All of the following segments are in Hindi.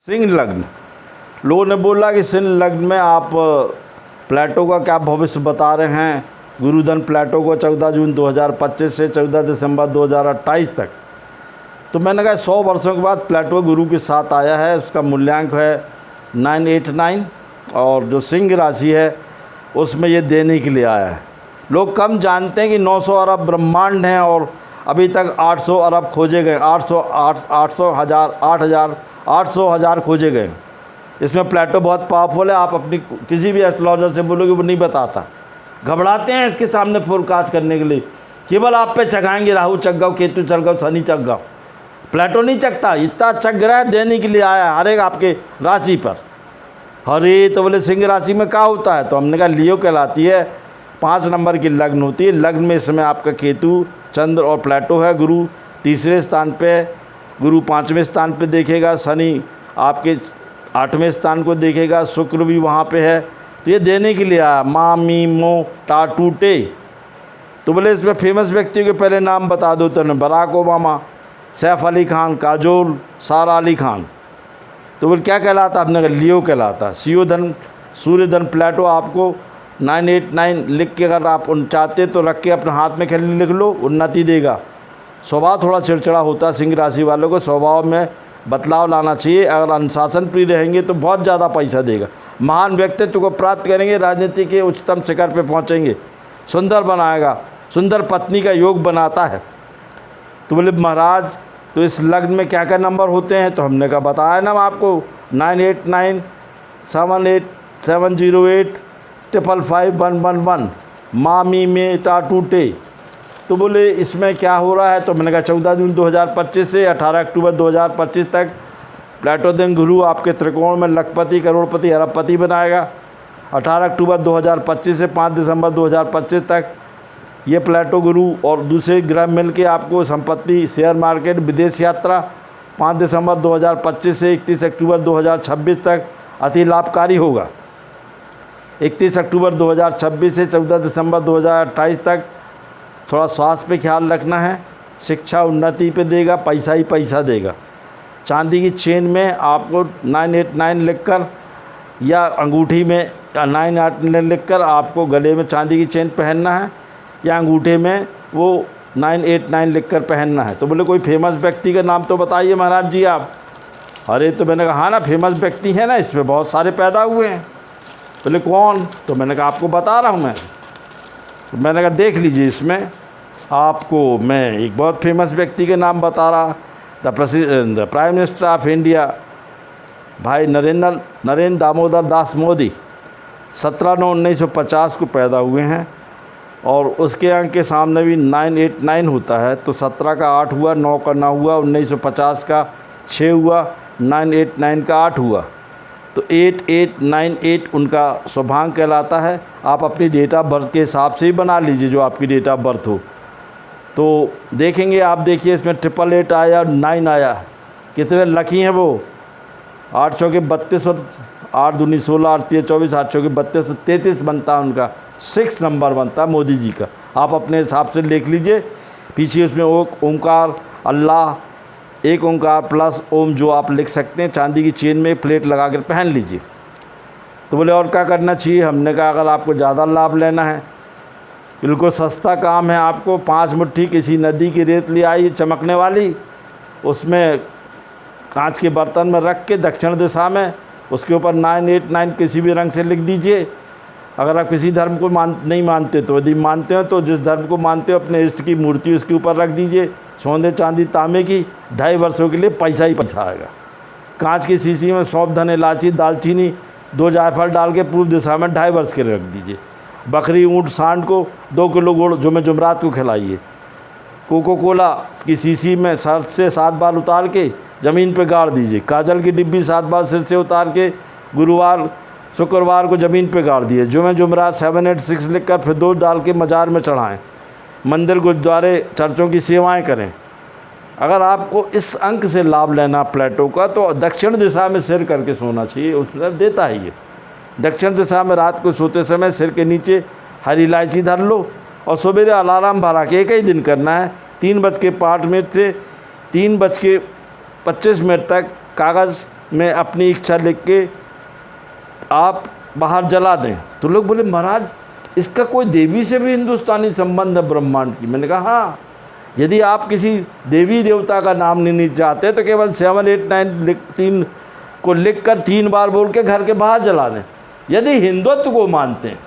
सिंह लग्न। लोगों ने बोला कि सिंह लग्न में आप प्लेटो का क्या भविष्य बता रहे हैं। गुरुधन प्लेटो को 14 जून 2025 से 14 दिसंबर 2028 तक। तो मैंने कहा 100 वर्षों के बाद प्लेटो गुरु के साथ आया है। उसका मूल्यांक है 989 और जो सिंह राशि है उसमें ये देने के लिए आया है। लोग कम जानते हैं कि 900 अरब ब्रह्मांड हैं और अभी तक 800 अरब खोजे गए, 800 हज़ार खोजे गए। इसमें प्लेटो बहुत पावरफुल है। आप अपनी किसी भी एस्ट्रोलॉजर से बोलोगे वो नहीं बताता, घबराते हैं इसके सामने फोरकास्ट करने के लिए। केवल आप पे चखाएंगे राहु चक गओ, केतु चल गओ, शनि चक गओ। प्लेटो नहीं चकता, इतना चक ग्रह देने के लिए आया है हर एक आपके राशि पर। अरे तो बोले सिंह राशि में क्या होता है, तो हमने कहा लियो कहलाती है। 5 नंबर की लग्न होती है। लग्न में इस समय आपका केतु, चंद्र और प्लेटो है। गुरु तीसरे स्थान पे है, गुरु 5वें स्थान पे देखेगा, शनि आपके 8वें स्थान को देखेगा, शुक्र भी वहाँ पे है। तो ये देने के लिए आया मा मी मो टा टू टे। तो बोले इसमें फेमस व्यक्तियों के पहले नाम बता दो। तो बराक ओबामा, सैफ अली खान, काजोल, सारा अली खान। तो बोले क्या कहलाता, आपने कहा लियो कहलाता। सीओ धन सूर्यधन प्लेटो आपको 989 लिख के अगर आप चाहते तो रख के अपने हाथ में खेलने लिख लो, उन्नति देगा। स्वभाव थोड़ा चिड़चिड़ा होता है सिंह राशि वालों को, स्वभाव में बदलाव लाना चाहिए। अगर अनुशासन प्रिय रहेंगे तो बहुत ज़्यादा पैसा देगा। महान व्यक्तित्व को प्राप्त करेंगे, राजनीति के उच्चतम शिखर पे पहुंचेंगे। सुंदर बनाएगा, सुंदर पत्नी का योग बनाता है। तो बोले महाराज तो इस लग्न में क्या क्या नंबर होते हैं, तो हमने कहा बताया ना आपको 989 78 708 555 111 मामी में टाटू टे। तो बोले इसमें क्या हो रहा है, तो मैंने कहा 14 जून 2025 से 18 अक्टूबर 2025 तक प्लेटो दिन गुरु आपके त्रिकोण में लखपति, करोड़पति, अरबपति बनाएगा। 18 अक्टूबर 2025 से 5 दिसंबर 2025 तक ये प्लेटो गुरु और दूसरे ग्रह मिल के आपको संपत्ति, शेयर मार्केट, विदेश यात्रा 5 दिसंबर 2025 से 31 अक्टूबर 2026 तक अति लाभकारी होगा। 31 अक्टूबर 2026 से 14 दिसंबर 2028 तक थोड़ा स्वास्थ्य पे ख्याल रखना है। शिक्षा उन्नति पे देगा, पैसा ही पैसा देगा। चांदी की चेन में आपको 989 लिखकर या अंगूठी में 989 लिखकर आपको गले में चांदी की चेन पहनना है या अंगूठे में वो 989 लिखकर पहनना है। तो बोले कोई फेमस व्यक्ति का नाम तो बताइए महाराज जी आप। अरे तो मैंने कहा हाँ ना, फेमस व्यक्ति है ना, इसमें बहुत सारे पैदा हुए हैं। बोले कौन, तो मैंने कहा आपको बता रहा हूँ मैं। तो मैंने कहा देख लीजिए, इसमें आपको मैं एक बहुत फेमस व्यक्ति के नाम बता रहा, the prime minister of India भाई नरेंद्र दामोदर दास मोदी 17/9/1950 को पैदा हुए हैं और उसके अंक के सामने भी 989 होता है। तो 17 का 8 हुआ, 9 का 9 हुआ, 1950 का 6 हुआ, 989 का 8 हुआ। तो 8898 उनका शुभांक कहलाता है। आप अपनी डेट ऑफ बर्थ के हिसाब से ही बना लीजिए जो आपकी डेट ऑफ बर्थ हो। तो देखेंगे आप, देखिए इसमें 888 आया, 9 आया, कितने लकी हैं वो। 8 चौके 32 और 8 दूनी 16, 8 तिया 24, 8 चौके 32 और 33 बनता है उनका 6 नंबर बनता है मोदी जी का। आप अपने हिसाब से लिख लीजिए। पीछे उसमें ओमकार, अल्लाह, एक ओंकार प्लस ओम जो आप लिख सकते हैं। चांदी की चेन में प्लेट लगा कर पहन लीजिए। तो बोले और क्या करना चाहिए, हमने कहा अगर आपको ज़्यादा लाभ लेना है, बिल्कुल सस्ता काम है। आपको 5 मुट्ठी किसी नदी की रेत ले आई चमकने वाली, उसमें कांच के बर्तन में रख के दक्षिण दिशा में उसके ऊपर 989 किसी भी रंग से लिख दीजिए। अगर आप किसी धर्म को नहीं मानते तो, यदि मानते हो तो जिस धर्म को मानते हो अपने इष्ट की मूर्ति उसके ऊपर रख दीजिए। सोने चांदी तांबे की 2.5 वर्षों के लिए पैसा ही पैसा आएगा। कांच की शीशी में सौंफ, धन, इलायची, दालचीनी, 2 जायफल डाल के पूर्व दिशा में 2.5 वर्ष के लिए रख दीजिए। बकरी, ऊँट, सांड को 2 किलो गुड़ जुमेरात को खिलाइए। कोको कोला की शीशी में 7 से 7 बार उतार के ज़मीन पे गाड़ दीजिए। काजल की डिब्बी 7 बार सिर से उतार के गुरुवार शुक्रवार को ज़मीन पे गाड़ दिए। जुमेरात 786 लिखकर फिर 2 डाल के मज़ार में चढ़ाएँ। मंदिर, गुरुद्वारे, चर्चों की सेवाएं करें। अगर आपको इस अंक से लाभ लेना प्लेटो का, तो दक्षिण दिशा में सिर करके सोना चाहिए, उसमें देता है ये। दक्षिण दिशा में रात को सोते समय सिर के नीचे हरी इलायची धर लो और सवेरे अलार्म भरा के एक ही दिन करना है। 3:05 से 3:25 तक कागज़ में अपनी इच्छा लिख के आप बाहर जला दें। तो लोग बोले महाराज इसका कोई देवी से भी हिंदुस्तानी संबंध है ब्रह्मांड की? मैंने कहा हाँ, यदि आप किसी देवी देवता का नाम नहीं चाहते तो केवल 7, 8, 9 3 को लिख कर 3 बार बोल के घर के बाहर जला दें। यदि हिंदुत्व को मानते हैं,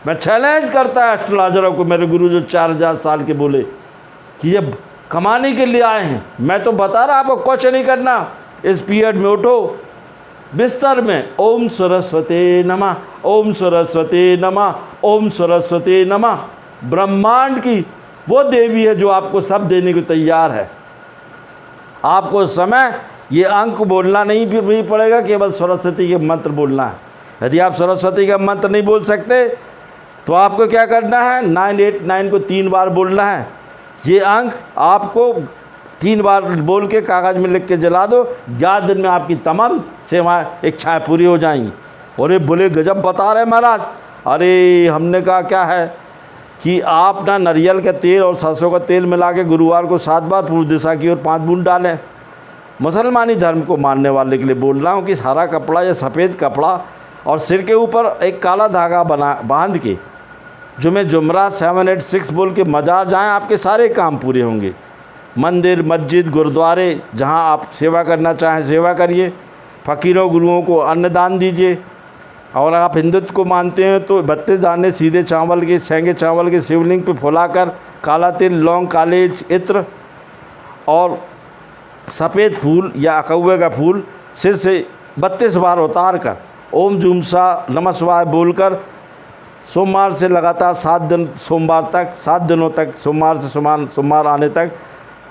मैं चैलेंज करता है एस्ट्रोलॉजरों को, मेरे गुरु जो 4000 साल के बोले कि ये कमाने के लिए आए हैं। मैं तो बता रहा आपको, कुछ नहीं करना, इस पीरियड में उठो बिस्तर में ओम सरस्वती नमः, ओम सरस्वती नमः, ओम सरस्वती नमः। ब्रह्मांड की वो देवी है जो आपको सब देने को तैयार है। आपको उस समय ये अंक बोलना नहीं भी पड़ेगा, केवल सरस्वती के मंत्र बोलना है। यदि आप सरस्वती का मंत्र नहीं बोल सकते तो आपको क्या करना है, 989 को 3 बार बोलना है। ये अंक आपको 3 बार बोल के कागज़ में लिख के जला दो, 11 दिन में आपकी तमाम सेवाएं इच्छाएँ पूरी हो जाएंगी। और ये बोले गजब बता रहे महाराज। अरे हमने कहा क्या है कि आप ना नारियल का तेल और सरसों का तेल मिला के गुरुवार को 7 बार पूर्व दिशा की ओर 5 बूंद डालें। मुसलमानी धर्म को मानने वाले के लिए बोल रहा हूँ कि हरा कपड़ा या सफ़ेद कपड़ा और सिर के ऊपर एक काला धागा बांध के जुमरा 786 बोल के मजार जाएं, आपके सारे काम पूरे होंगे। मंदिर, मस्जिद, गुरुद्वारे जहां आप सेवा करना चाहें सेवा करिए। फ़कीरों गुरुओं को अन्नदान दीजिए। और आप हिंदुत्व को मानते हैं तो 32 दाने सीधे चावल के, सेंगे चावल के शिवलिंग पे फुलाकर काला तिल, लौंग, कालेज, इत्र और सफ़ेद फूल या अकौवे का फूल सिर से 32 बार उतार कर ओम जूम सा नमः शिवाय बोलकर सोमवार से लगातार 7 दिन, सोमवार तक 7 दिनों तक, सोमवार से सोमवार आने तक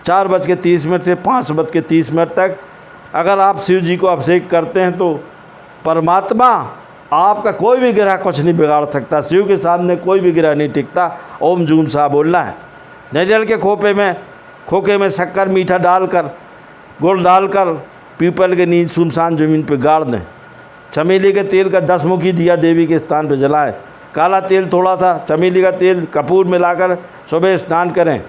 4:30 से 5:30 तक अगर आप शिव जी को अभिषेक करते हैं तो परमात्मा आपका कोई भी ग्रह कुछ नहीं बिगाड़ सकता। शिव के सामने कोई भी ग्रह नहीं टिकता। ओम जूम सा बोलना है। नारियल के खोखे में शक्कर मीठा डालकर, गुड़ डालकर पीपल के नीचे सुनसान ज़मीन पर गाड़ दें। चमेली के तेल का 10 मुखी दिया देवी के स्थान पर जलाएं। काला तेल थोड़ा सा, चमेली का तेल, कपूर मिलाकर सुबह स्नान करें।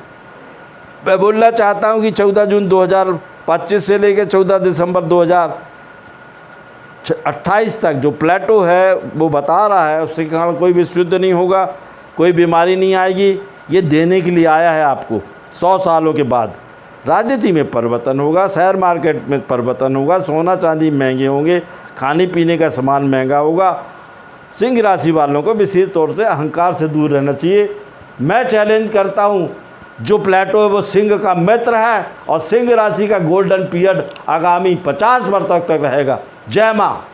मैं बोलना चाहता हूं कि 14 जून 2025 से लेकर 14 दिसंबर 2028 तक जो प्लेटो है वो बता रहा है उसके कारण कोई भी शुद्ध नहीं होगा, कोई बीमारी नहीं आएगी। ये देने के लिए आया है आपको। 100 सालों के बाद राजनीति में परिवर्तन होगा, शेयर मार्केट में परिवर्तन होगा, सोना चांदी महंगे होंगे, खाने पीने का सामान महंगा होगा। सिंह राशि वालों को विशेष तौर से अहंकार से दूर रहना चाहिए। मैं चैलेंज करता हूं, जो प्लेटो है वो सिंह का मित्र है और सिंह राशि का गोल्डन पीरियड आगामी 50 वर्ष तक रहेगा। जय माँ।